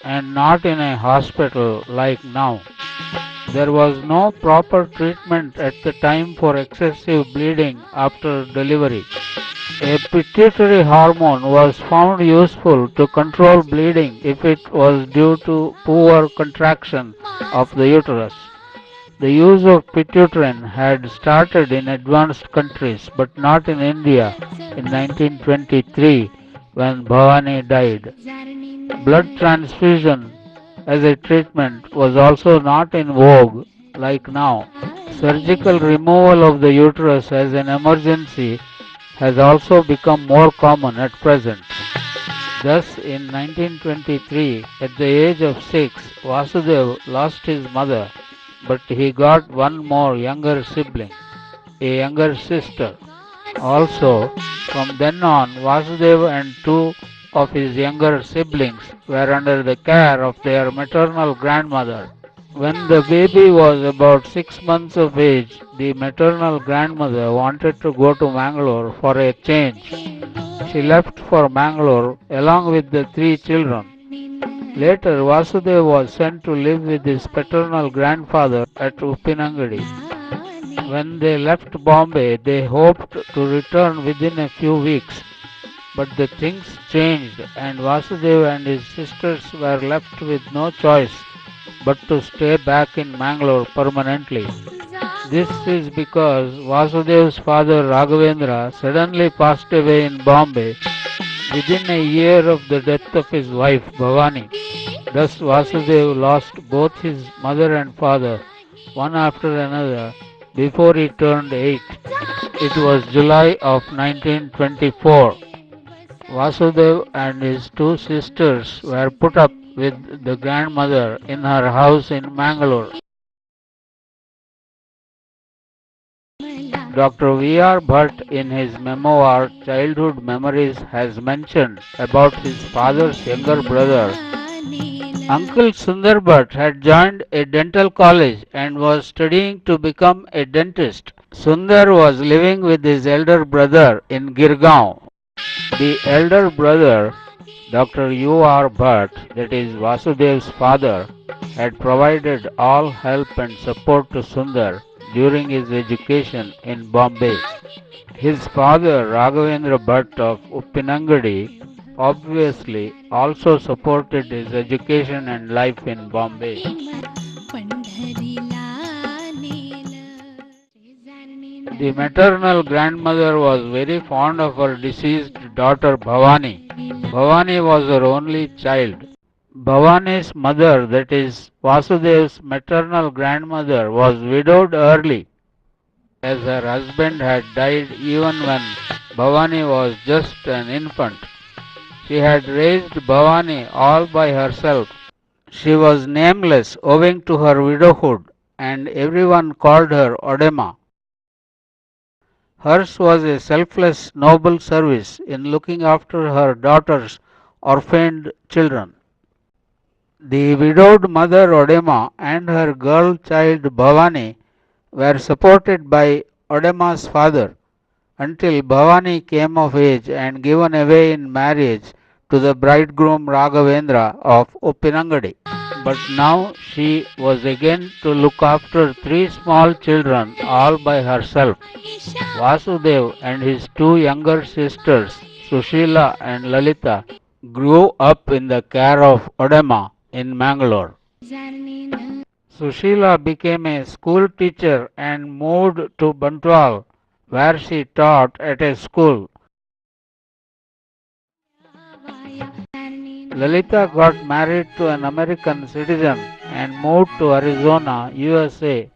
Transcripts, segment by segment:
and not in a hospital like now. There was no proper treatment at the time for excessive bleeding after delivery. A pituitary hormone was found useful to control bleeding if it was due to poor contraction of the uterus. The use of pituitrin had started in advanced countries but not in India in 1923 when Bhavani died. Blood transfusion as a treatment was also not in vogue like now. Surgical removal of the uterus as an emergency has also become more common at present. Thus, in 1923, at the age of 6, Vasudev lost his mother, but he got one more younger sibling, a younger sister. Also, from then on, Vasudev and two of his younger siblings were under the care of their maternal grandmother. When the baby was about 6 months of age, the maternal grandmother wanted to go to Mangalore for a change. She left for Mangalore along with the three children. Later, Vasudev was sent to live with his paternal grandfather at Uppinangadi. When they left Bombay, they hoped to return within a few weeks, but the things changed and Vasudev and his sisters were left with no choice but to stay back in Mangalore permanently. This is because Vasudev's father Raghavendra suddenly passed away in Bombay within a year of the death of his wife Bhavani. Thus Vasudev lost both his mother and father, one after another, before he turned 8. It was July of 1924. Vasudev and his two sisters were put up with the grandmother in her house in Mangalore. Dr. V.R. Bhatt in his memoir Childhood Memories has mentioned about his father's younger brother. Uncle Sundar Bhatt had joined a dental college and was studying to become a dentist. Sundar was living with his elder brother in Girgaon. The elder brother, Dr. U.R. Bhatt, that is Vasudev's father, had provided all help and support to Sundar during his education in Bombay. His father, Raghavendra Bhatt of Uppinangadi, obviously also supported his education and life in Bombay. The maternal grandmother was very fond of her deceased daughter Bhavani. Bhavani was her only child. Bhavani's mother, that is Vasudev's maternal grandmother, was widowed early as her husband had died even when Bhavani was just an infant. She had raised Bhavani all by herself. She was nameless owing to her widowhood, and everyone called her Odema. Hers was a selfless, noble service in looking after her daughter's orphaned children. The widowed mother Odema and her girl child Bhavani were supported by Odema's father until Bhavani came of age and given away in marriage to the bridegroom Raghavendra of Uppinangadi. But now she was again to look after three small children all by herself. Vasudev and his two younger sisters, Sushila and Lalita, grew up in the care of Odema in Mangalore. Sushila became a school teacher and moved to Bantwal, where she taught at a school. Lalita got married to an American citizen and moved to Arizona, USA.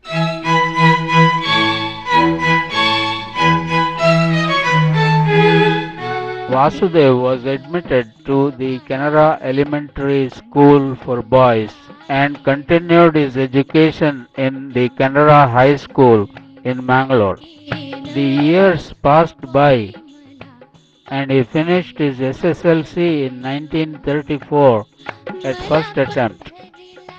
Vasudev was admitted to the Canara Elementary School for Boys and continued his education in the Canara High School in Mangalore. The years passed by and he finished his SSLC in 1934 at first attempt.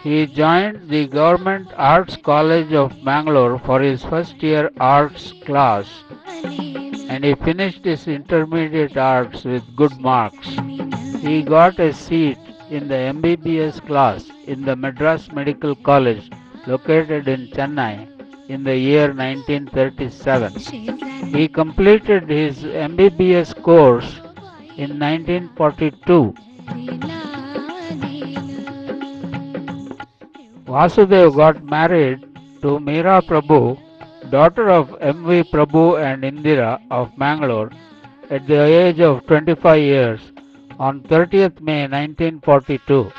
He joined the Government Arts College of Mangalore for his first year arts class and he finished his intermediate arts with good marks. He got a seat in the MBBS class in the Madras Medical College located in Chennai in the year 1937. He completed his MBBS course in 1942. Vasudev got married to Meera Prabhu, daughter of M.V. Prabhu and Indira of Mangalore, at the age of 25 years on 30th May 1942.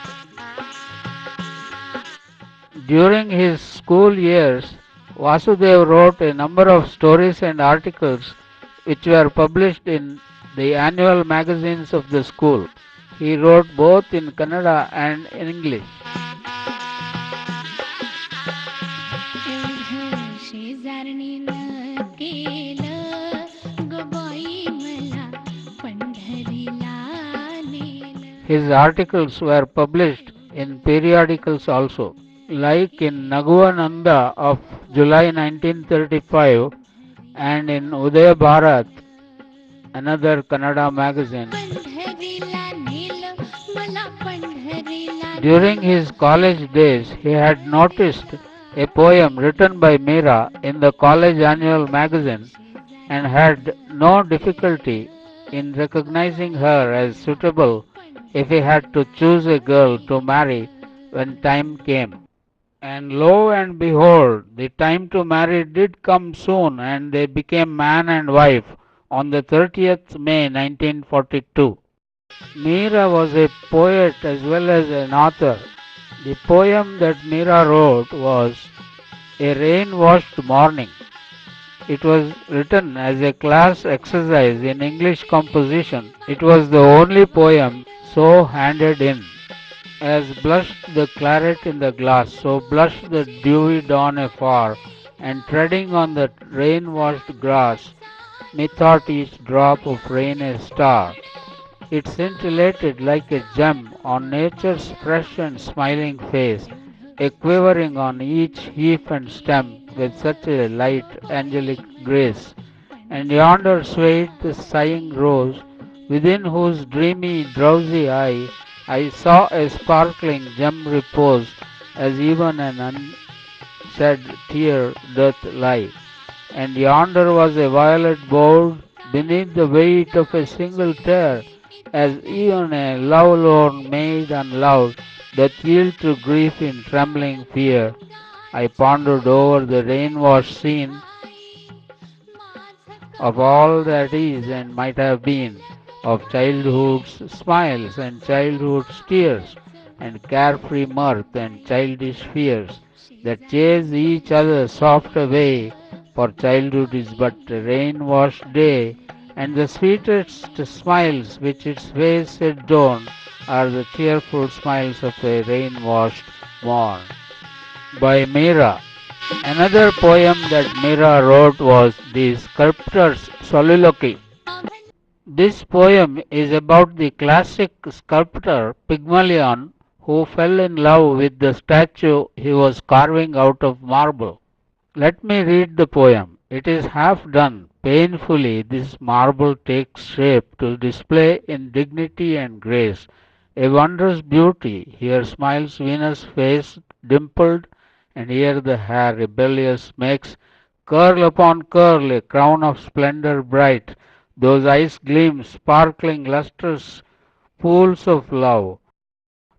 During his school years, Vasudev wrote a number of stories and articles which were published in the annual magazines of the school. He wrote both in Kannada and in English. His articles were published in periodicals also, like in Naguvananda of July 1935 and in Udaya Bharat, another Kannada magazine. During his college days, he had noticed a poem written by Meera in the college annual magazine and had no difficulty in recognizing her as suitable if he had to choose a girl to marry when time came. And lo and behold, the time to marry did come soon, and they became man and wife on the 30th May 1942. Meera was a poet as well as an author. The poem that Meera wrote was A Rain-Washed Morning. It was written as a class exercise in English composition. It was the only poem so handed in. As blushed the claret in the glass, so blushed the dewy dawn afar, and treading on the rain-washed grass, methought each drop of rain a star. It scintillated like a gem on nature's fresh and smiling face, a quivering on each leaf and stem with such a light angelic grace. And yonder swayed the sighing rose, within whose dreamy drowsy eye I saw a sparkling gem repose, as even an unshed tear doth lie. And yonder was a violet bowed beneath the weight of a single tear, as even a love-lorn maid unloved doth yield to grief in trembling fear. I pondered over the rain-washed scene of all that is and might have been, of childhood's smiles and childhood's tears, and carefree mirth and childish fears, that chase each other soft away, for childhood is but a rain-washed day, and the sweetest smiles which its face adorn are the cheerful smiles of a rain-washed morn. By Meera. Another poem that Meera wrote was The Sculptor's Soliloquy. This poem is about the classic sculptor Pygmalion who fell in love with the statue he was carving out of marble. Let me read the poem. It is half done. Painfully this marble takes shape to display in dignity and grace a wondrous beauty. Here smiles Venus' face dimpled, and here the hair rebellious makes curl upon curl a crown of splendor bright. Those eyes gleam sparkling lustrous pools of love,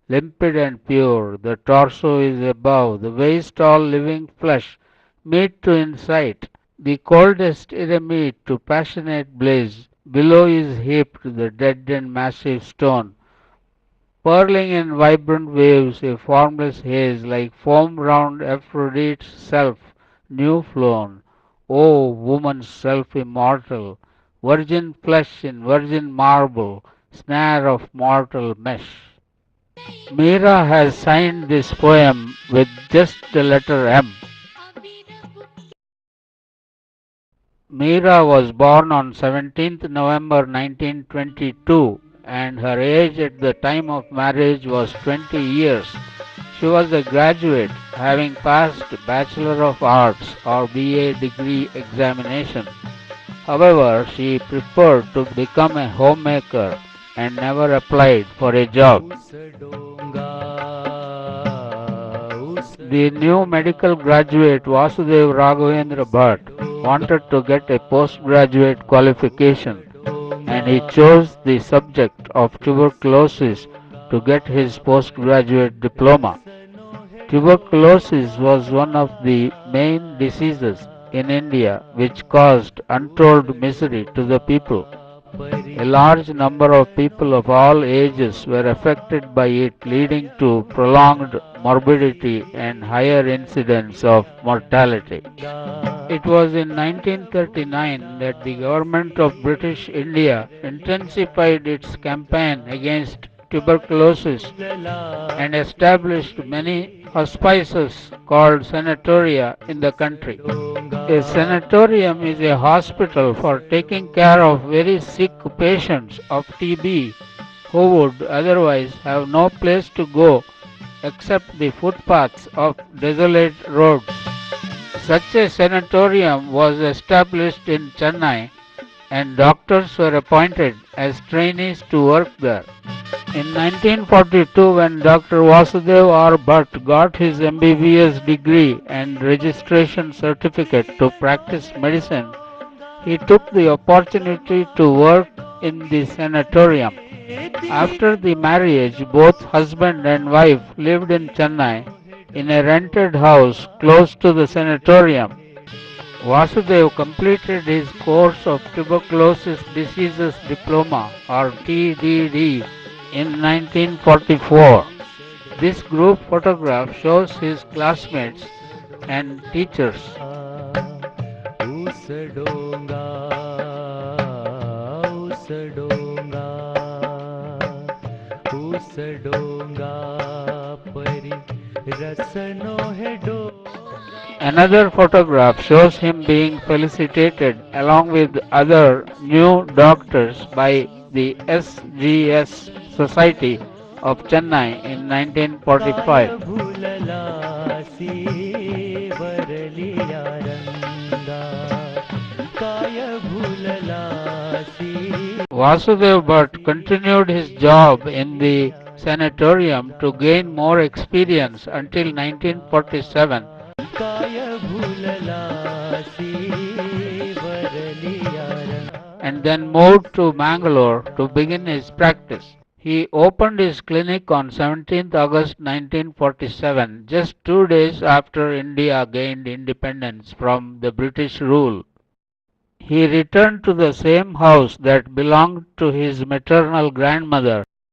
limpid and pure. The torso is above, the waist all living flesh, meet to insight. The coldest eremite to passionate blaze. Below is heaped the dead and massive stone, purling in vibrant waves a formless haze like foam round Aphrodite's self new flown. O woman's self immortal, virgin flesh in virgin marble, snare of mortal mesh. Meera has signed this poem with just the letter M. Meera was born on 17th November 1922 and her age at the time of marriage was 20 years. She was a graduate having passed Bachelor of Arts or BA degree examination. However, she preferred to become a homemaker and never applied for a job. The new medical graduate Vasudev Raghavendra Bhatt wanted to get a postgraduate qualification and he chose the subject of tuberculosis to get his postgraduate diploma. Tuberculosis was one of the main diseases in India which caused untold misery to the people. A large number of people of all ages were affected by it, leading to prolonged morbidity and higher incidence of mortality. It was in 1939 that the government of British India intensified its campaign against tuberculosis and established many hospices called sanatoria in the country. A sanatorium is a hospital for taking care of very sick patients of TB who would otherwise have no place to go except the footpaths of desolate roads. Such a sanatorium was established in Chennai and doctors were appointed as trainees to work there. In 1942, when Dr. Vasudev R. Bhatt got his MBBS degree and registration certificate to practice medicine, he took the opportunity to work in the sanatorium. After the marriage, both husband and wife lived in Chennai in a rented house close to the sanatorium. Vasudev completed his course of tuberculosis diseases diploma or TDD in 1944. This group photograph shows his classmates and teachers. Another photograph shows him being felicitated along with other new doctors by the SGS Society of Chennai in 1945. Vasudev Bhatt continued his job in the sanatorium to gain more experience until 1947 and then moved to Mangalore to begin his practice. He opened his clinic on 17th August 1947, just 2 days after India gained independence from the British rule. He returned to the same house that belonged to his maternal grandmother